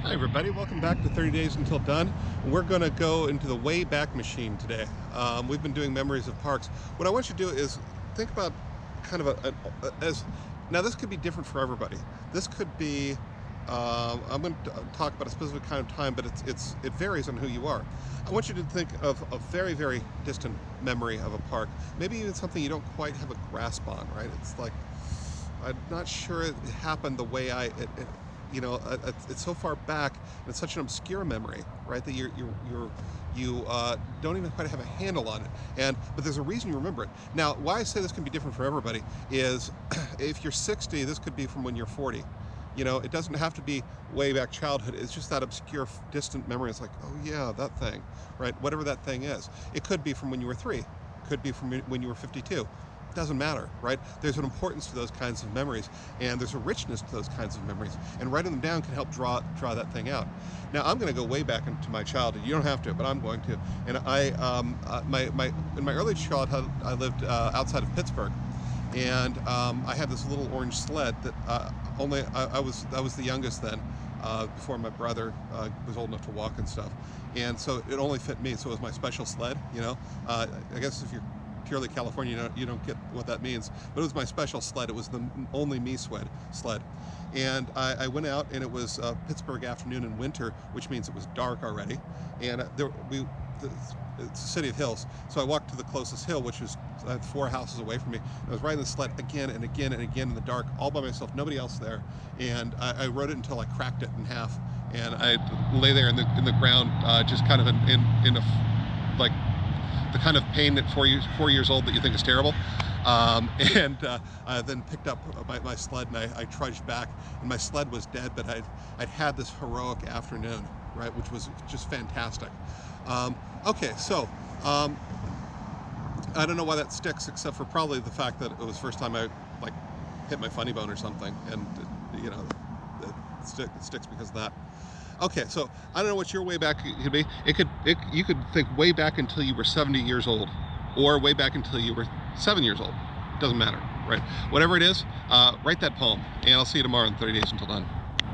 Hi everybody, welcome back to 30 Days Until Done. We're going to go into the Wayback Machine today. We've been doing memories of parks. What I want you to do is think about kind of now this could be different for everybody. This could be, I'm going to talk about a specific kind of time, but it varies on who you are. I want you to think of a very, very distant memory of a park. Maybe even something you don't quite have a grasp on, right? It's like, I'm not sure it happened the way it's so far back and it's such an obscure memory, right, that you don't even quite have a handle on it. But there's a reason you remember it. Now, why I say this can be different for everybody is if you're 60, this could be from when you're 40. It doesn't have to be way back childhood. It's just that obscure, distant memory. It's like, oh yeah, that thing, right? Whatever that thing is. It could be from when you were 3. It could be from when you were 52. Doesn't matter, right? There's an importance to those kinds of memories, and there's a richness to those kinds of memories, and writing them down can help draw that thing out. Now, I'm going to go way back into my childhood. You don't have to, but I'm going to. And in my early childhood, I lived outside of Pittsburgh, and I had this little orange sled that I was the youngest then, before my brother was old enough to walk and stuff, and so it only fit me. So it was my special sled. I guess if you're purely California, you don't get what that means, but it was my special sled. It was the only me sled. And I went out, and it was Pittsburgh afternoon in winter, which means it was dark already, and it's a city of hills, so I walked to the closest hill, which was 4 houses away from me. I was riding the sled again and again and again in the dark, all by myself, nobody else there, and I rode it until I cracked it in half, and I lay there in the ground, just kind of in a, like, the kind of pain at 4 years old that you think is terrible. I then picked up my sled, and I trudged back, and my sled was dead, but I'd had this heroic afternoon, right, which was just fantastic. Okay, so I don't know why that sticks, except for probably the fact that it was the first time I hit my funny bone or something, and it sticks because of that. Okay, so I don't know what your way back could be. You could think way back until you were 70 years old, or way back until you were 7 years old. Doesn't matter, right? Whatever it is, write that poem, and I'll see you tomorrow in 30 Days Until Done.